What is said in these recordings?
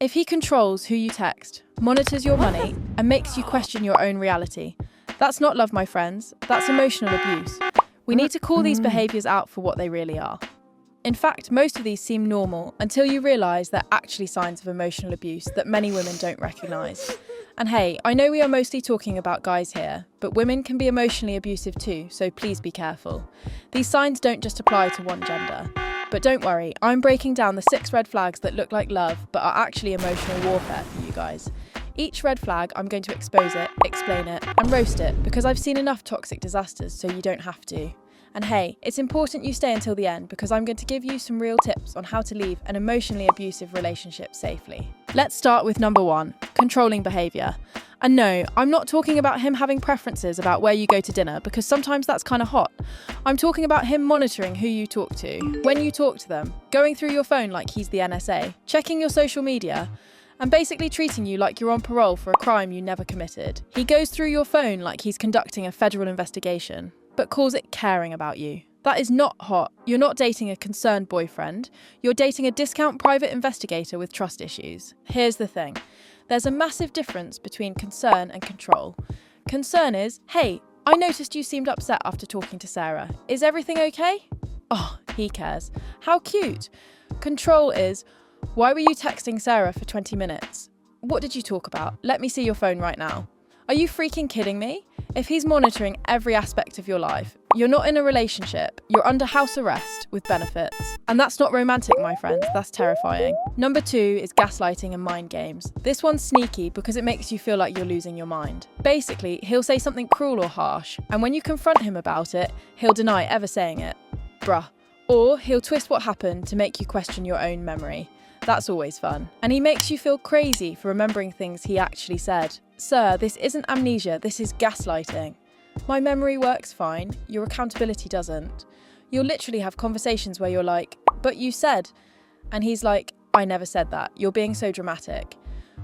If he controls who you text, monitors your money, and makes you question your own reality, that's not love, my friends. That's emotional abuse. We need to call these behaviours out for what they really are. In fact, most of these seem normal until you realise they're actually signs of emotional abuse that many women don't recognise. And hey, I know we are mostly talking about guys here, but women can be emotionally abusive too, so please be careful. These signs don't just apply to one gender. But don't worry, I'm breaking down the 6 red flags that look like love but are actually emotional warfare for you guys. Each red flag, I'm going to expose it, explain it, and roast it because I've seen enough toxic disasters so you don't have to. And hey, it's important you stay until the end because I'm going to give you some real tips on how to leave an emotionally abusive relationship safely. Let's start with number 1, controlling behaviour. And no, I'm not talking about him having preferences about where you go to dinner because sometimes that's kind of hot. I'm talking about him monitoring who you talk to, when you talk to them, going through your phone like he's the NSA, checking your social media, and basically treating you like you're on parole for a crime you never committed. He goes through your phone like he's conducting a federal investigation, but calls it caring about you. That is not hot. You're not dating a concerned boyfriend. You're dating a discount private investigator with trust issues. Here's the thing. There's a massive difference between concern and control. Concern is, hey, I noticed you seemed upset after talking to Sarah. Is everything okay? Oh, he cares. How cute. Control is, why were you texting Sarah for 20 minutes? What did you talk about? Let me see your phone right now. Are you freaking kidding me? If he's monitoring every aspect of your life, you're not in a relationship, you're under house arrest with benefits. And that's not romantic, my friends, that's terrifying. Number 2 is gaslighting and mind games. This one's sneaky because it makes you feel like you're losing your mind. Basically, he'll say something cruel or harsh, and when you confront him about it, he'll deny ever saying it. Bruh. Or he'll twist what happened to make you question your own memory. That's always fun. And he makes you feel crazy for remembering things he actually said. Sir, this isn't amnesia, this is gaslighting. My memory works fine, your accountability doesn't. You'll literally have conversations where you're like, but you said. And he's like, I never said that, you're being so dramatic.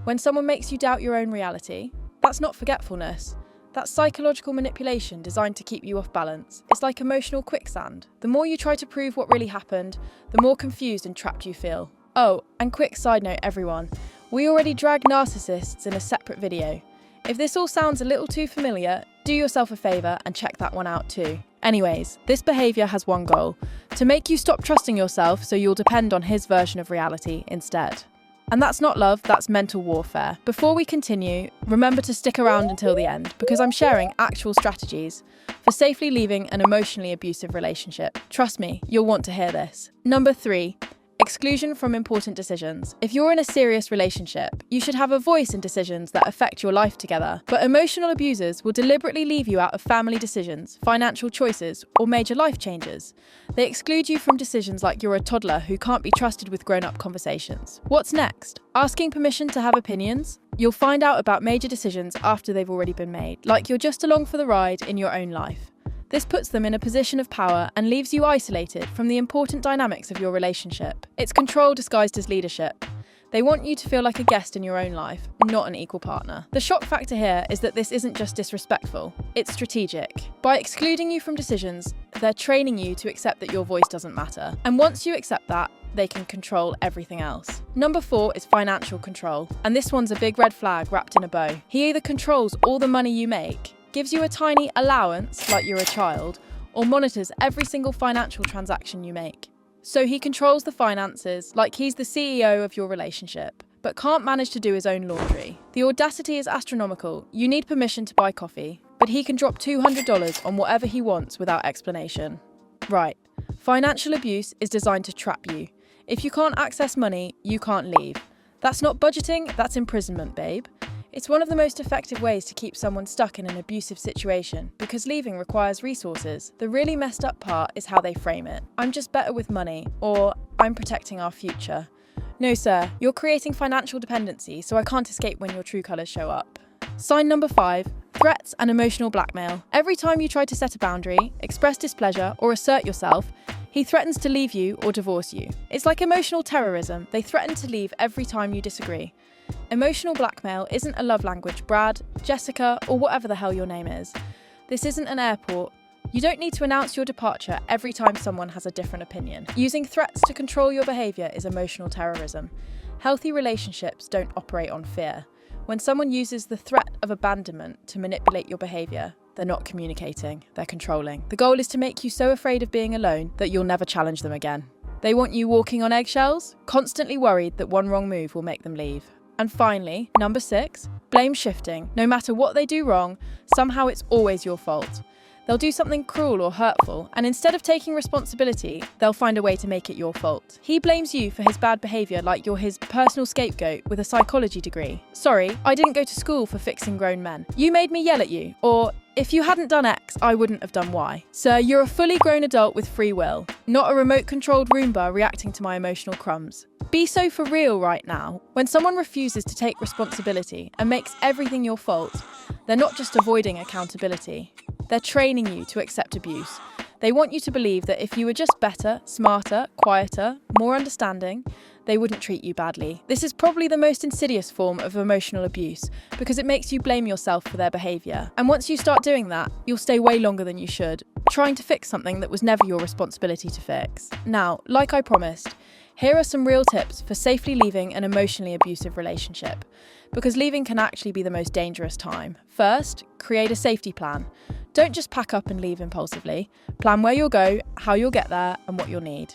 When someone makes you doubt your own reality, that's not forgetfulness. That's psychological manipulation designed to keep you off balance. It's like emotional quicksand. The more you try to prove what really happened, the more confused and trapped you feel. Oh, and quick side note everyone, we already dragged narcissists in a separate video. If this all sounds a little too familiar, do yourself a favour and check that one out too. Anyways, this behaviour has one goal, to make you stop trusting yourself so you'll depend on his version of reality instead. And that's not love, that's mental warfare. Before we continue, remember to stick around until the end because I'm sharing actual strategies for safely leaving an emotionally abusive relationship. Trust me, you'll want to hear this. Number 3. Exclusion from important decisions. If you're in a serious relationship, you should have a voice in decisions that affect your life together. But emotional abusers will deliberately leave you out of family decisions, financial choices, or major life changes. They exclude you from decisions like you're a toddler who can't be trusted with grown-up conversations. What's next? Asking permission to have opinions? You'll find out about major decisions after they've already been made, like you're just along for the ride in your own life. This puts them in a position of power and leaves you isolated from the important dynamics of your relationship. It's control disguised as leadership. They want you to feel like a guest in your own life, not an equal partner. The shock factor here is that this isn't just disrespectful, it's strategic. By excluding you from decisions, they're training you to accept that your voice doesn't matter. And once you accept that, they can control everything else. Number 4 is financial control. And this one's a big red flag wrapped in a bow. He either controls all the money you make, gives you a tiny allowance like you're a child, or monitors every single financial transaction you make. So he controls the finances like he's the CEO of your relationship, but can't manage to do his own laundry. The audacity is astronomical. You need permission to buy coffee, but he can drop $200 on whatever he wants without explanation. Right, financial abuse is designed to trap you. If you can't access money, you can't leave. That's not budgeting, that's imprisonment, babe. It's one of the most effective ways to keep someone stuck in an abusive situation because leaving requires resources. The really messed up part is how they frame it. I'm just better with money, or I'm protecting our future. No sir, you're creating financial dependency, so I can't escape when your true colours show up. Sign number 5, threats and emotional blackmail. Every time you try to set a boundary, express displeasure, or assert yourself, he threatens to leave you or divorce you. It's like emotional terrorism. They threaten to leave every time you disagree. Emotional blackmail isn't a love language, Brad, Jessica, or whatever the hell your name is. This isn't an airport. You don't need to announce your departure every time someone has a different opinion. Using threats to control your behaviour is emotional terrorism. Healthy relationships don't operate on fear. When someone uses the threat of abandonment to manipulate your behaviour, they're not communicating, they're controlling. The goal is to make you so afraid of being alone that you'll never challenge them again. They want you walking on eggshells, constantly worried that one wrong move will make them leave. And finally, number 6, blame shifting. No matter what they do wrong, somehow it's always your fault. They'll do something cruel or hurtful, and instead of taking responsibility, they'll find a way to make it your fault. He blames you for his bad behaviour like you're his personal scapegoat with a psychology degree. Sorry, I didn't go to school for fixing grown men. You made me yell at you. Or, if you hadn't done X, I wouldn't have done Y. Sir, you're a fully grown adult with free will, not a remote-controlled Roomba reacting to my emotional crumbs. Be so for real right now. When someone refuses to take responsibility and makes everything your fault, they're not just avoiding accountability. They're training you to accept abuse. They want you to believe that if you were just better, smarter, quieter, more understanding, they wouldn't treat you badly. This is probably the most insidious form of emotional abuse because it makes you blame yourself for their behaviour. And once you start doing that, you'll stay way longer than you should, trying to fix something that was never your responsibility to fix. Now, like I promised, here are some real tips for safely leaving an emotionally abusive relationship, because leaving can actually be the most dangerous time. First, create a safety plan. Don't just pack up and leave impulsively. Plan where you'll go, how you'll get there, and what you'll need.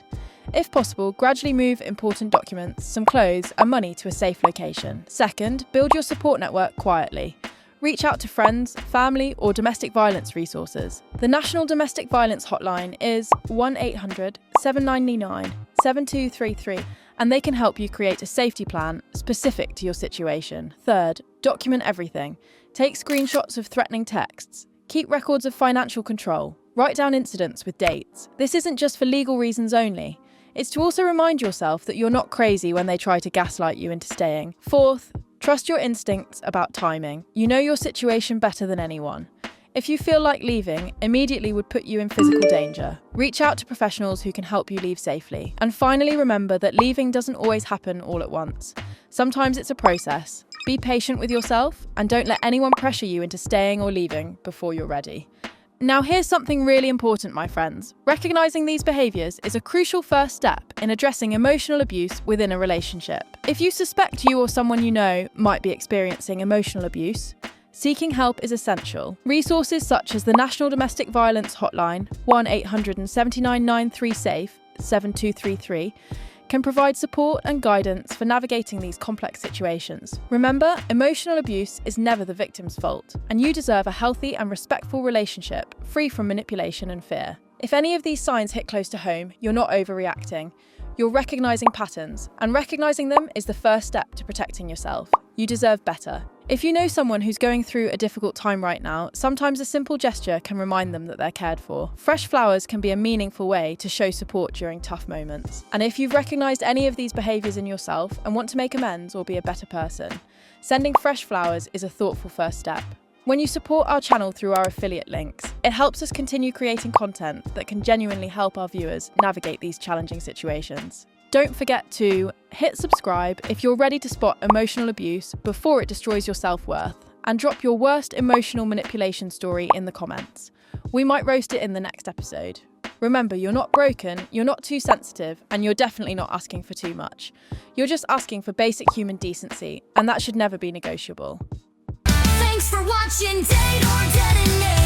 If possible, gradually move important documents, some clothes, and money to a safe location. Second, build your support network quietly. Reach out to friends, family, or domestic violence resources. The National Domestic Violence Hotline is 1-800-799-7233, and they can help you create a safety plan specific to your situation. Third, document everything. Take screenshots of threatening texts. Keep records of financial control. Write down incidents with dates. This isn't just for legal reasons only. It's to also remind yourself that you're not crazy when they try to gaslight you into staying. Fourth, trust your instincts about timing. You know your situation better than anyone. If you feel like leaving, immediately would put you in physical danger. Reach out to professionals who can help you leave safely. And finally, remember that leaving doesn't always happen all at once. Sometimes it's a process. Be patient with yourself and don't let anyone pressure you into staying or leaving before you're ready. Now here's something really important, my friends. Recognizing these behaviours is a crucial first step in addressing emotional abuse within a relationship. If you suspect you or someone you know might be experiencing emotional abuse, seeking help is essential. Resources such as the National Domestic Violence Hotline, 1-800-799-3SAFE, 7233, can provide support and guidance for navigating these complex situations. Remember, emotional abuse is never the victim's fault, and you deserve a healthy and respectful relationship, free from manipulation and fear. If any of these signs hit close to home, you're not overreacting. You're recognizing patterns, and recognizing them is the first step to protecting yourself. You deserve better. If you know someone who's going through a difficult time right now, sometimes a simple gesture can remind them that they're cared for. Fresh flowers can be a meaningful way to show support during tough moments. And if you've recognized any of these behaviors in yourself and want to make amends or be a better person, sending fresh flowers is a thoughtful first step. When you support our channel through our affiliate links, it helps us continue creating content that can genuinely help our viewers navigate these challenging situations. Don't forget to hit subscribe if you're ready to spot emotional abuse before it destroys your self-worth, and drop your worst emotional manipulation story in the comments. We might roast it in the next episode. Remember, you're not broken, you're not too sensitive, and you're definitely not asking for too much. You're just asking for basic human decency, and that should never be negotiable. Thanks for watching Date or Detonate.